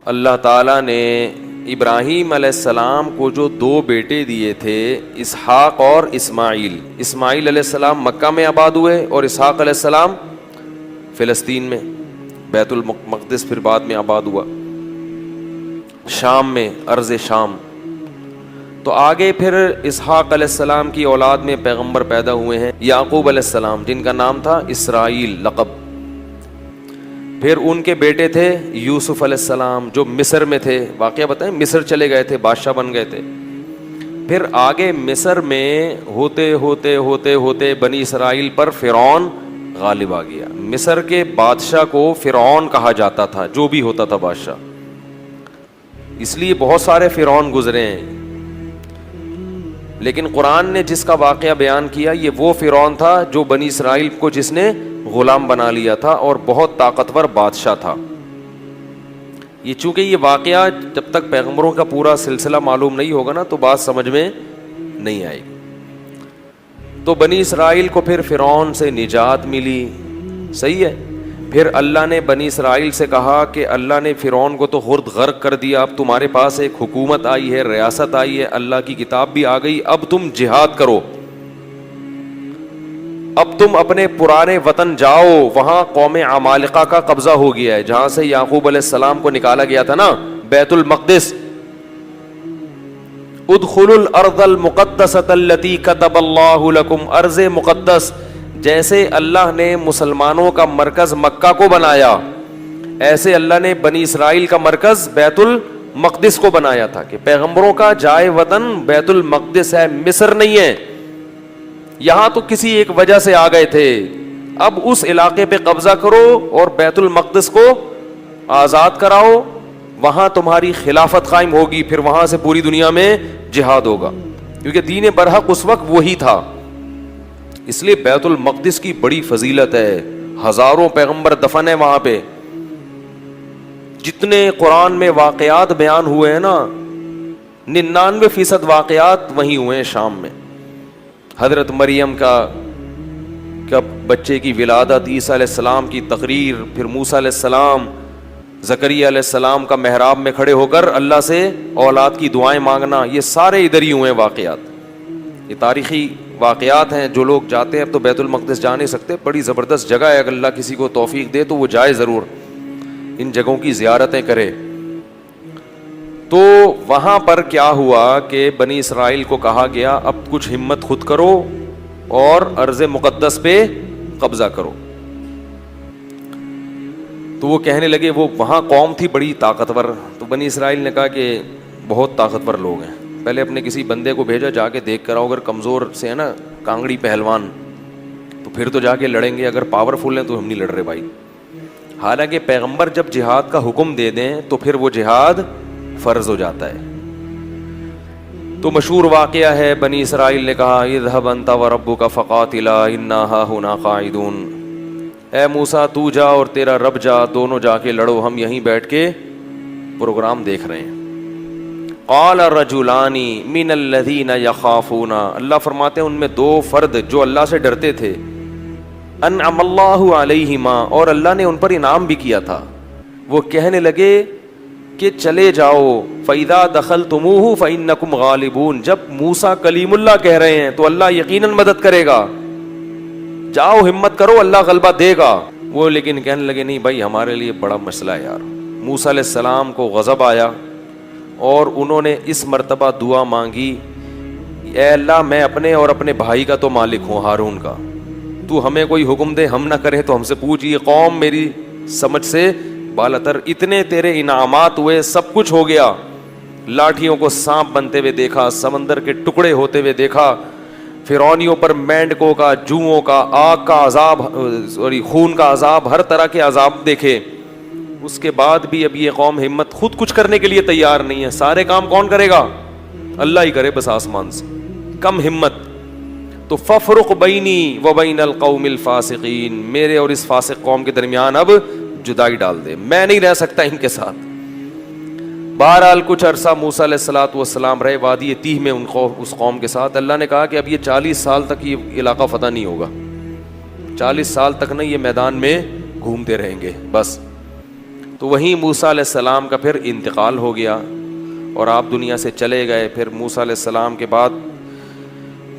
اللہ تعالیٰ نے ابراہیم علیہ السلام کو جو دو بیٹے دیے تھے، اسحاق اور اسماعیل. اسماعیل علیہ السلام مکہ میں آباد ہوئے اور اسحاق علیہ السلام فلسطین میں، بیت المقدس پھر بعد میں آباد ہوا، شام میں، ارض شام. تو آگے پھر اسحاق علیہ السلام کی اولاد میں پیغمبر پیدا ہوئے ہیں، یعقوب علیہ السلام، جن کا نام تھا اسرائیل لقب. پھر ان کے بیٹے تھے یوسف علیہ السلام جو مصر میں تھے. واقعہ بتائیں، مصر چلے گئے تھے، بادشاہ بن گئے تھے. پھر آگے مصر میں ہوتے ہوتے ہوتے ہوتے بنی اسرائیل پر فرعون غالب آ گیا. مصر کے بادشاہ کو فرعون کہا جاتا تھا، جو بھی ہوتا تھا بادشاہ، اس لیے بہت سارے فرعون گزرے ہیں. لیکن قرآن نے جس کا واقعہ بیان کیا یہ وہ فرعون تھا جو بنی اسرائیل کو جس نے غلام بنا لیا تھا اور بہت طاقتور بادشاہ تھا. یہ چونکہ یہ واقعہ جب تک پیغمبروں کا پورا سلسلہ معلوم نہیں ہوگا نا تو بات سمجھ میں نہیں آئے گی. تو بنی اسرائیل کو پھر فرعون سے نجات ملی، صحیح ہے. پھر اللہ نے بنی اسرائیل سے کہا کہ اللہ نے فرعون کو تو خرد غرق کر دیا، اب تمہارے پاس ایک حکومت آئی ہے، ریاست آئی ہے، اللہ کی کتاب بھی آ گئی، اب تم جہاد کرو، اب تم اپنے پرانے وطن جاؤ. وہاں قوم عمالقہ کا قبضہ ہو گیا ہے، جہاں سے یعقوب علیہ السلام کو نکالا گیا تھا نا، بیت المقدس. ادخلوا الارض المقدسۃ التی کتب اللہ لکم، ارض مقدس. جیسے اللہ نے مسلمانوں کا مرکز مکہ کو بنایا، ایسے اللہ نے بنی اسرائیل کا مرکز بیت المقدس کو بنایا تھا کہ پیغمبروں کا جائے وطن بیت المقدس ہے، مصر نہیں ہے. یہاں تو کسی ایک وجہ سے آ گئے تھے، اب اس علاقے پہ قبضہ کرو اور بیت المقدس کو آزاد کراؤ، وہاں تمہاری خلافت قائم ہوگی، پھر وہاں سے پوری دنیا میں جہاد ہوگا، کیونکہ دین برحق اس وقت وہی تھا. اس لیے بیت المقدس کی بڑی فضیلت ہے، ہزاروں پیغمبر دفن ہیں وہاں پہ. جتنے قرآن میں واقعات بیان ہوئے ہیں نا، 99% واقعات وہیں ہوئے ہیں، شام میں. حضرت مریم کا بچے کی ولادت، عیسیٰ علیہ السلام کی تقریر، پھر موسیٰ علیہ السلام، زکریا علیہ السلام کا محراب میں کھڑے ہو کر اللہ سے اولاد کی دعائیں مانگنا، یہ سارے ادھر ہی ہوئے ہیں واقعات. یہ تاریخی واقعات ہیں. جو لوگ جاتے ہیں، اب تو بیت المقدس جا نہیں سکتے، بڑی زبردست جگہ ہے، اگر اللہ کسی کو توفیق دے تو وہ جائے ضرور، ان جگہوں کی زیارتیں کرے. تو وہاں پر کیا ہوا کہ بنی اسرائیل کو کہا گیا اب کچھ ہمت خود کرو اور ارض مقدس پہ قبضہ کرو. تو وہ کہنے لگے، وہ وہاں قوم تھی بڑی طاقتور. تو بنی اسرائیل نے کہا کہ بہت طاقتور لوگ ہیں، پہلے اپنے کسی بندے کو بھیجا، جا کے دیکھ کر آؤ، اگر کمزور سے ہے نا، کانگڑی پہلوان، تو پھر تو جا کے لڑیں گے، اگر پاورفل ہیں تو ہم نہیں لڑ رہے بھائی. حالانکہ پیغمبر جب جہاد کا حکم دے دیں تو پھر وہ جہاد فرض ہو جاتا ہے. تو مشہور واقعہ ہے، بنی اسرائیل نے کہا اذهب انت وربك فقاتلا انا هاهنا قاعدون، اے موسیٰ تو جا اور تیرا رب جا، دونوں جا کے لڑو، ہم یہیں بیٹھ کے پروگرام دیکھ رہے ہیں. قال رجلان من الذين يخافون، اللہ فرماتے ہیں ان میں دو فرد جو اللہ سے ڈرتے تھے، انعم اللہ علیہما، اور اللہ نے ان پر انعام بھی کیا تھا. وہ کہنے لگے کہ چلے جاؤ، فَإِذَا دَخَلْتُمُوهُ فَإِنَّكُمْ غَالِبُونَ، جب موسیٰ کلیم اللہ کہہ رہے ہیں تو اللہ یقیناً مدد کرے گا، جاؤ ہمت کرو، اللہ غلبہ دے گا. وہ لیکن کہنے لگے نہیں بھائی، ہمارے لیے بڑا مسئلہ ہے یار. موسیٰ علیہ السلام کو غضب آیا اور انہوں نے اس مرتبہ دعا مانگی، اے اللہ میں اپنے اور اپنے بھائی کا تو مالک ہوں، ہارون کا، تو ہمیں کوئی حکم دے، ہم نہ کریں تو ہم سے پوچھ. یہ قوم میری سمجھ سے بالاتر، اتنے تیرے انعامات ہوئے، سب کچھ ہو گیا، لاٹھیوں کو سانپ بنتے ہوئے دیکھا، سمندر کے ٹکڑے ہوتے ہوئے دیکھا، فرعونیوں پر مینڈکوں کا، جوؤں کا، آگ کا عذاب، خون کا عذاب، ہر طرح کے عذاب دیکھے. اس کے بعد بھی اب یہ قوم ہمت خود کچھ کرنے کے لیے تیار نہیں ہے. سارے کام کون کرے گا؟ اللہ ہی کرے بس آسمان سے. کم ہمت. تو ففرق بینی و بین القوم الفاسقین، میرے اور اس فاسق قوم کے درمیان اب جدائی ڈال دے، میں نہیں رہ سکتا ان کے ساتھ. بہرحال کچھ عرصہ موسیٰ علیہ الصلوۃ والسلام رہے وادی تیہ میں اس قوم کے ساتھ. اللہ نے کہا کہ اب یہ 40 سال تک یہ علاقہ فتح نہیں ہوگا، 40 سال تک نہیں، یہ میدان میں گھومتے رہیں گے بس. تو وہیں موسیٰ علیہ السلام کا پھر انتقال ہو گیا اور آپ دنیا سے چلے گئے. پھر موسیٰ علیہ السلام کے بعد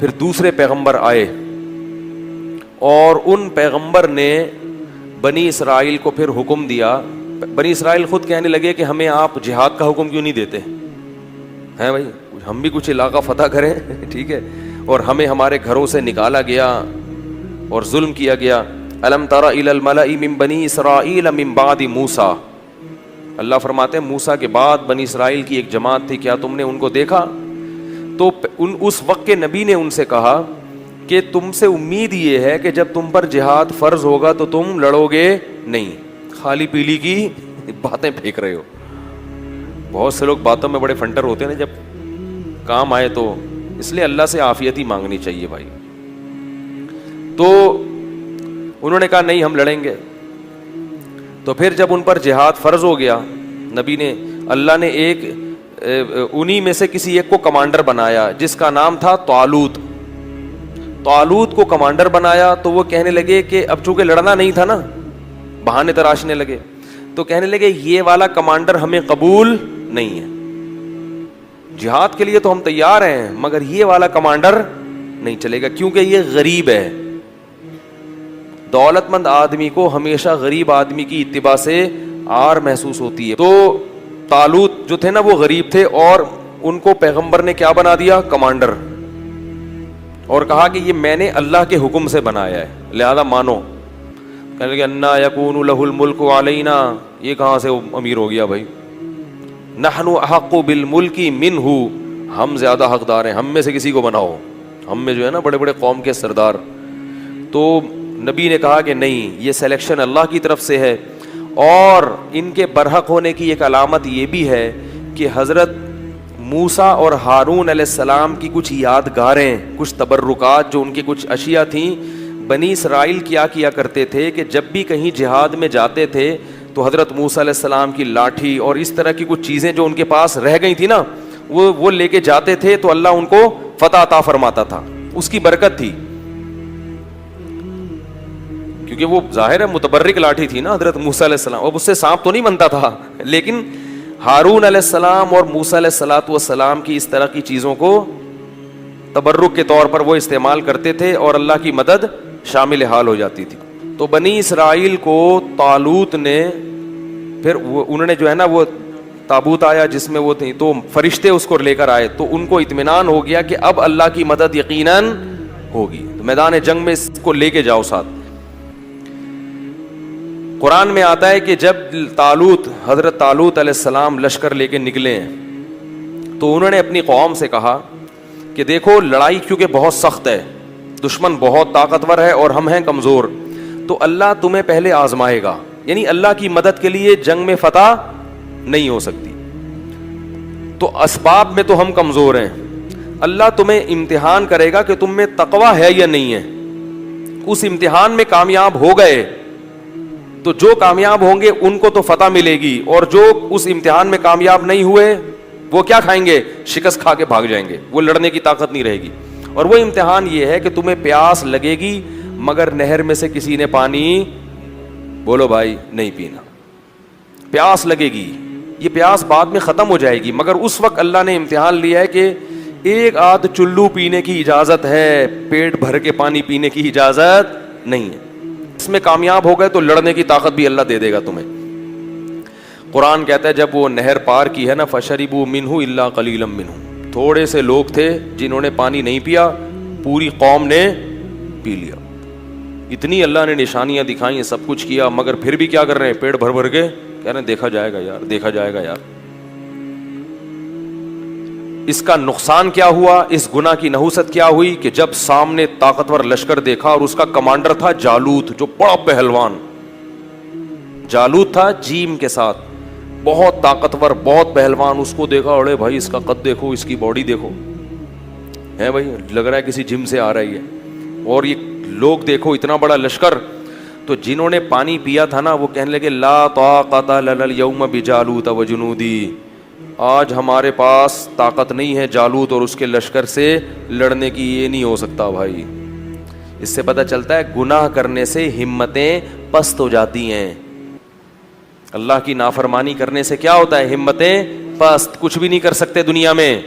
پھر دوسرے پیغمبر آئے اور ان پیغمبر نے بنی اسرائیل کو پھر حکم دیا. بنی اسرائیل خود کہنے لگے کہ ہمیں آپ جہاد کا حکم کیوں نہیں دیتے ہیں بھائی, ہم بھی کچھ علاقہ فتح کریں. ٹھیک ہے, اور ہمیں ہمارے گھروں سے نکالا گیا اور ظلم کیا گیا. الم تر الی الملأ من بنی اسرائیل من بعد موسیٰ, اللہ فرماتے ہیں موسیٰ کے بعد بنی اسرائیل کی ایک جماعت تھی, کیا تم نے ان کو دیکھا؟ تو اس وقت کے نبی نے ان سے کہا کہ تم سے امید یہ ہے کہ جب تم پر جہاد فرض ہوگا تو تم لڑو گے نہیں, خالی پیلی کی باتیں پھینک رہے ہو. بہت سے لوگ باتوں میں بڑے فنٹر ہوتے ہیں نا, جب کام آئے تو, اس لیے اللہ سے عافیت ہی مانگنی چاہیے بھائی. تو انہوں نے کہا نہیں ہم لڑیں گے. تو پھر جب ان پر جہاد فرض ہو گیا, نبی نے, اللہ نے ایک انہی میں سے کسی ایک کو کمانڈر بنایا جس کا نام تھا طالوت. طالوت کو کمانڈر بنایا تو وہ کہنے لگے کہ اب چونکہ لڑنا نہیں تھا نا, بہانے تراشنے لگے, تو کہنے لگے یہ والا کمانڈر ہمیں قبول نہیں ہے, جہاد کے لیے تو ہم تیار ہیں مگر یہ والا کمانڈر نہیں چلے گا کیونکہ یہ غریب ہے. دولت مند آدمی کو ہمیشہ غریب آدمی کی اتباع سے عار محسوس ہوتی ہے. تو طالوت جو تھے نا وہ غریب تھے اور ان کو پیغمبر نے کیا بنا دیا؟ کمانڈر, اور کہا کہ یہ میں نے اللہ کے حکم سے بنایا ہے لہذا مانو. کہنے لگے انا یکون لہ الملک علینا, یہ کہاں سے امیر ہو گیا بھائی؟ نحن احق بالملک منہ, ہم زیادہ حقدار ہیں, ہم میں سے کسی کو بناؤ, ہم میں جو ہے نا بڑے بڑے قوم کے سردار. تو نبی نے کہا کہ نہیں, یہ سلیکشن اللہ کی طرف سے ہے. اور ان کے برحق ہونے کی ایک علامت یہ بھی ہے کہ حضرت موسیٰ اور ہارون علیہ السلام کی کچھ یادگاریں, کچھ تبرکات, جو ان کی کچھ اشیاء تھیں. بنی اسرائیل کیا کرتے تھے کہ جب بھی کہیں جہاد میں جاتے تھے تو حضرت موسیٰ علیہ السلام کی لاٹھی اور اس طرح کی کچھ چیزیں جو ان کے پاس رہ گئی تھی نا, وہ لے کے جاتے تھے تو اللہ ان کو فتح عطا فرماتا تھا. اس کی برکت تھی, کیونکہ وہ ظاہر ہے متبرک لاٹھی تھی نا حضرت موسیٰ علیہ السلام, اب اس سے سانپ تو نہیں بنتا تھا, لیکن ہارون علیہ السلام اور موسیٰ علیہ السلام کی اس طرح کی چیزوں کو تبرک کے طور پر وہ استعمال کرتے تھے اور اللہ کی مدد شامل حال ہو جاتی تھی. تو بنی اسرائیل کو طالوت نے پھر انہوں نے جو ہے نا وہ تابوت آیا جس میں وہ تھی, تو فرشتے اس کو لے کر آئے, تو ان کو اطمینان ہو گیا کہ اب اللہ کی مدد یقیناً ہوگی, تو میدان جنگ میں اس کو لے کے جاؤ ساتھ. قرآن میں آتا ہے کہ جب حضرت طالوت علیہ السلام لشکر لے کے نکلے ہیں تو انہوں نے اپنی قوم سے کہا کہ دیکھو لڑائی کیونکہ بہت سخت ہے, دشمن بہت طاقتور ہے اور ہم ہیں کمزور, تو اللہ تمہیں پہلے آزمائے گا, یعنی اللہ کی مدد کے لیے جنگ میں فتح نہیں ہو سکتی, تو اسباب میں تو ہم کمزور ہیں, اللہ تمہیں امتحان کرے گا کہ تم میں تقویٰ ہے یا نہیں ہے. اس امتحان میں کامیاب ہو گئے تو جو کامیاب ہوں گے ان کو تو فتح ملے گی, اور جو اس امتحان میں کامیاب نہیں ہوئے وہ کیا کھائیں گے؟ شکست کھا کے بھاگ جائیں گے, وہ لڑنے کی طاقت نہیں رہے گی. اور وہ امتحان یہ ہے کہ تمہیں پیاس لگے گی مگر نہر میں سے کسی نے پانی, بولو بھائی, نہیں پینا. پیاس لگے گی, یہ پیاس بعد میں ختم ہو جائے گی, مگر اس وقت اللہ نے امتحان لیا ہے کہ ایک آدھ چلو پینے کی اجازت ہے, پیٹ بھر کے پانی پینے کی اجازت نہیں ہے. اس میں کامیاب ہو گئے تو لڑنے کی طاقت بھی اللہ دے دے گا تمہیں. قرآن کہتا ہے جب وہ نہر پار کی ہے نا, فشربوا منہ الا قلیلا منہ, تھوڑے سے لوگ تھے جنہوں نے پانی نہیں پیا, پوری قوم نے پی لیا. اتنی اللہ نے نشانیاں دکھائیں, سب کچھ کیا, مگر پھر بھی کیا کر رہے ہیں؟ پیٹ بھر بھر کے کہہ رہے ہیں دیکھا جائے گا یار, دیکھا جائے گا یار. اس کا نقصان کیا ہوا, اس گناہ کی نحوست کیا ہوئی کہ جب سامنے طاقتور لشکر دیکھا اور اس کا کمانڈر تھا جالوت, جو بڑا پہلوان, جالوت تھا جیم کے ساتھ, بہت طاقتور, بہت پہلوان. اس کو دیکھا, اڑے بھائی اس کا قد دیکھو, اس کی باڈی دیکھو, ہے بھائی لگ رہا ہے کسی جم سے آ رہی ہے. اور یہ لوگ دیکھو اتنا بڑا لشکر. تو جنہوں نے پانی پیا تھا نا وہ کہنے لگے لا طاقت لنا اليوم بجالوت وجنودی, آج ہمارے پاس طاقت نہیں ہے جالوت اور اس کے لشکر سے لڑنے کی, یہ نہیں ہو سکتا بھائی. اس سے پتہ چلتا ہے گناہ کرنے سے ہمتیں پست ہو جاتی ہیں. اللہ کی نافرمانی کرنے سے کیا ہوتا ہے؟ ہمتیں پست، کچھ بھی نہیں کر سکتے دنیا میں،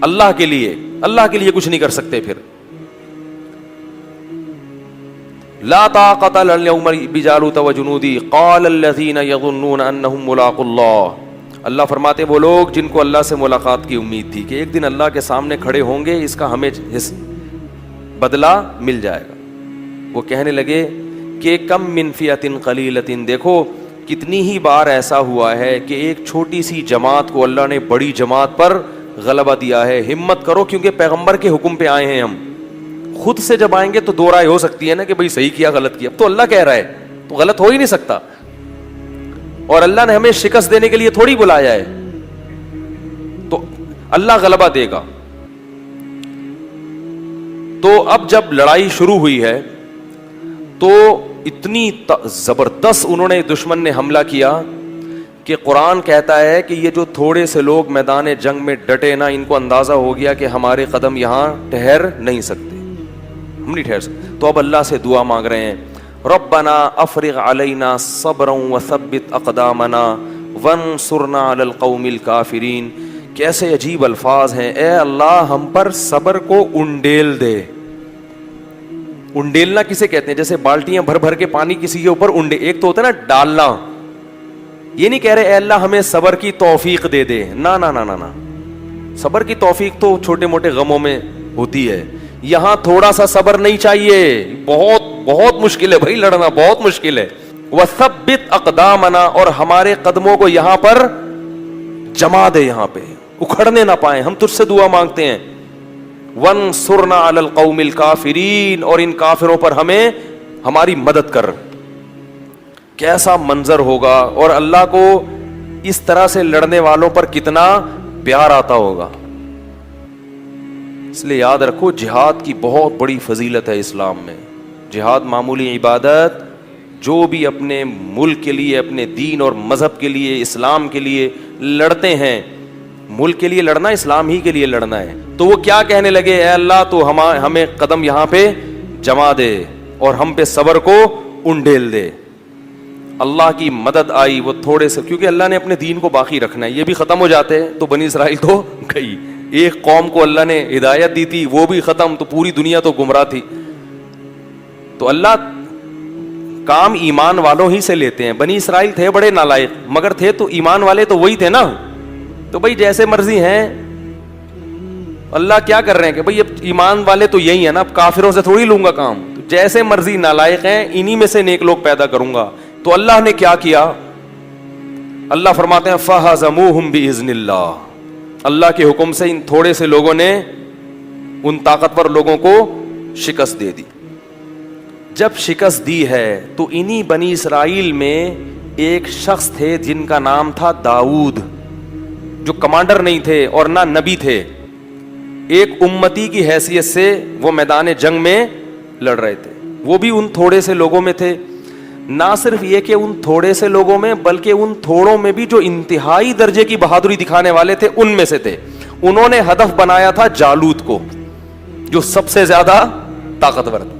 اللہ کے لیے کچھ نہیں کر سکتے. پھر لا طاقت اليوم بجالوت وجنودی قال الذين يظنون انهم ملاقو اللہ. اللہ فرماتے وہ لوگ جن کو اللہ سے ملاقات کی امید تھی کہ ایک دن اللہ کے سامنے کھڑے ہوں گے، اس کا ہمیں بدلہ مل جائے گا، وہ کہنے لگے کہ کم من فئۃ قلیلۃ، دیکھو کتنی ہی بار ایسا ہوا ہے کہ ایک چھوٹی سی جماعت کو اللہ نے بڑی جماعت پر غلبہ دیا ہے. ہمت کرو، کیونکہ پیغمبر کے حکم پہ آئے ہیں ہم. خود سے جب آئیں گے تو دو رائے ہو سکتی ہے نا کہ بھئی صحیح کیا غلط کیا، تو اللہ کہہ رہا ہے تو غلط ہو ہی نہیں سکتا. اور اللہ نے ہمیں شکست دینے کے لیے تھوڑی بلایا ہے، تو اللہ غلبہ دے گا. تو اب جب لڑائی شروع ہوئی ہے تو اتنی زبردست انہوں نے دشمن نے حملہ کیا کہ قرآن کہتا ہے کہ یہ جو تھوڑے سے لوگ میدان جنگ میں ڈٹے نا، ان کو اندازہ ہو گیا کہ ہمارے قدم یہاں ٹھہر نہیں سکتے، ہم نہیں ٹھہر سکتے. تو اب اللہ سے دعا مانگ رہے ہیں، ربنا افرغ علینا صبرا وثبت اقدامنا وانصرنا علی القوم الکافرین. کیسے عجیب الفاظ ہیں، اے اللہ ہم پر صبر کو انڈیل دے. انڈیلنا کسے کہتے ہیں؟ جیسے بالٹیاں بھر بھر کے پانی کسی کے اوپر ایک تو ہوتا ہے نا ڈالنا، یہ نہیں کہہ رہے اے اللہ ہمیں صبر کی توفیق دے دے، نا نا نا نا نا. صبر کی توفیق تو چھوٹے موٹے غموں میں ہوتی ہے، یہاں تھوڑا سا صبر نہیں چاہیے، بہت بہت مشکل ہے بھائی، لڑنا بہت مشکل ہے. وثبت اقدامنا، اور ہمارے قدموں کو یہاں پر جما دے، یہاں پہ اکھڑنے نہ پائیں، ہم تجھ سے دعا مانگتے ہیں. وانصرنا علی القوم الکافرین، اور ان کافروں پر ہمیں ہماری مدد کر. کیسا منظر ہوگا، اور اللہ کو اس طرح سے لڑنے والوں پر کتنا پیار آتا ہوگا. اس لیے یاد رکھو جہاد کی بہت بڑی فضیلت ہے اسلام میں. جہاد معمولی عبادت، جو بھی اپنے ملک کے لیے، اپنے دین اور مذہب کے لیے، اسلام کے لیے لڑتے ہیں، ملک کے لیے لڑنا، اسلام ہی کے لیے لڑنا ہے. تو وہ کیا کہنے لگے، اے اللہ تو ہمیں قدم یہاں پہ جما دے اور ہم پہ صبر کو انڈیل دے. اللہ کی مدد آئی، وہ تھوڑے سے، کیونکہ اللہ نے اپنے دین کو باقی رکھنا ہے. یہ بھی ختم ہو جاتے تو بنی اسرائیل تو گئی. ایک قوم کو اللہ نے ہدایت دی تھی، وہ بھی ختم، تو پوری دنیا تو گمراہ تھی. تو اللہ کام ایمان والوں ہی سے لیتے ہیں. بنی اسرائیل تھے بڑے نالائق، مگر تھے تو ایمان والے تو وہی تھے نا. تو بھائی جیسے مرضی ہیں، اللہ کیا کر رہے ہیں کہ بھائی اب ایمان والے تو یہی ہیں نا، اب کافروں سے تھوڑی لوں گا کام. تو جیسے مرضی نالائق ہیں، انہی میں سے نیک لوگ پیدا کروں گا. تو اللہ نے کیا کیا، اللہ فرماتے ہیں فَهَزَمُوهُمْ بِإِذْنِ اللَّهِ، اللہ کے حکم سے ان تھوڑے سے لوگوں نے ان طاقتور لوگوں کو شکست دے دی. جب شکست دی ہے تو انہی بنی اسرائیل میں ایک شخص تھے جن کا نام تھا داؤد، جو کمانڈر نہیں تھے اور نہ نبی تھے. ایک امتی کی حیثیت سے وہ میدان جنگ میں لڑ رہے تھے. وہ بھی ان تھوڑے سے لوگوں میں تھے. نہ صرف یہ کہ ان تھوڑے سے لوگوں میں، بلکہ ان تھوڑوں میں بھی جو انتہائی درجے کی بہادری دکھانے والے تھے ان میں سے تھے. انہوں نے ہدف بنایا تھا جالوت کو، جو سب سے زیادہ طاقتور تھا.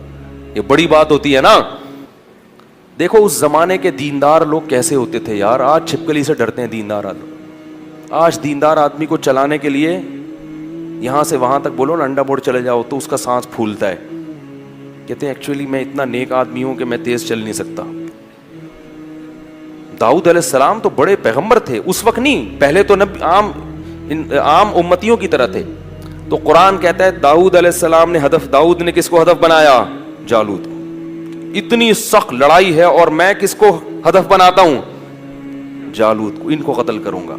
یہ بڑی بات ہوتی ہے نا. دیکھو اس زمانے کے دیندار لوگ کیسے ہوتے تھے یار. آج چھپکلی سے ڈرتے ہیں دیندار آدمی. آج دیندار آدمی کو چلانے کے لیے یہاں سے وہاں تک بولو نا انڈا موڑ چلے جاؤ تو اس کا سانس پھولتا ہے. کہتے ہیں ایکچولی میں اتنا نیک آدمی ہوں کہ میں تیز چل نہیں سکتا. داؤد علیہ السلام تو بڑے پیغمبر تھے اس وقت، نہیں پہلے تو عام امتیوں کی طرح تھے. تو قرآن کہتا ہے داؤد علیہ السلام نے داؤد نے کس کو ہدف بنایا؟ جالوت. اتنی سخت لڑائی ہے اور میں کس کو ہدف بناتا ہوں؟ جالوت کو. ان کو قتل کروں گا.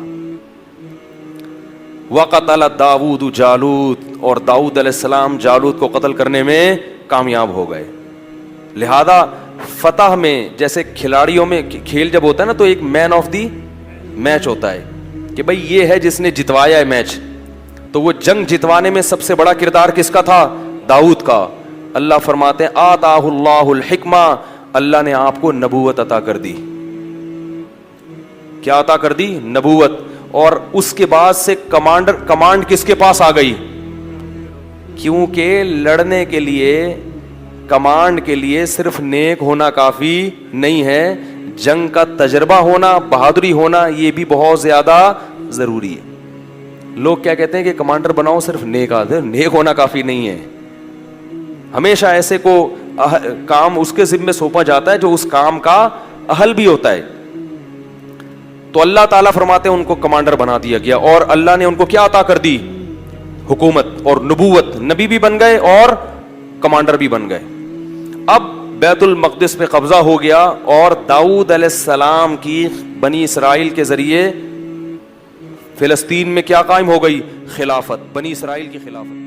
وقتل داؤد جالوت، اور داؤد علیہ السلام جالوت کو قتل کرنے میں کامیاب ہو گئے. لہذا فتح میں، جیسے کھلاڑیوں میں کھیل جب ہوتا ہے نا تو ایک مین آف دی میچ ہوتا ہے کہ بھئی یہ ہے جس نے جتوایا ہے میچ. تو وہ جنگ جتوانے میں سب سے بڑا کردار کس کا تھا؟ داؤد کا. اللہ فرماتے ہیں آتاہ اللہ الحکمہ، اللہ نے آپ کو نبوت عطا کر دی. کیا عطا کر دی؟ نبوت. اور اس کے بعد سے کمانڈ کس کے پاس آ گئی؟ کیونکہ لڑنے کے لیے، کمانڈ کے لیے صرف نیک ہونا کافی نہیں ہے، جنگ کا تجربہ ہونا, بہادری ہونا, یہ بھی بہت زیادہ ضروری ہے. لوگ کیا کہتے ہیں کہ کمانڈر بناؤ صرف نیک آدمی, نیک ہونا کافی نہیں ہے. ہمیشہ ایسے کو کام اس کے ذمے سونپا جاتا ہے جو اس کام کا اہل بھی ہوتا ہے. تو اللہ تعالیٰ فرماتے ہیں ان کو کمانڈر بنا دیا گیا, اور اللہ نے ان کو کیا عطا کر دی؟ حکومت اور نبوت. نبی بھی بن گئے اور کمانڈر بھی بن گئے. اب بیت المقدس پہ قبضہ ہو گیا, اور داؤد علیہ السلام کی بنی اسرائیل کے ذریعے فلسطین میں کیا قائم ہو گئی؟ خلافت, بنی اسرائیل کی خلافت.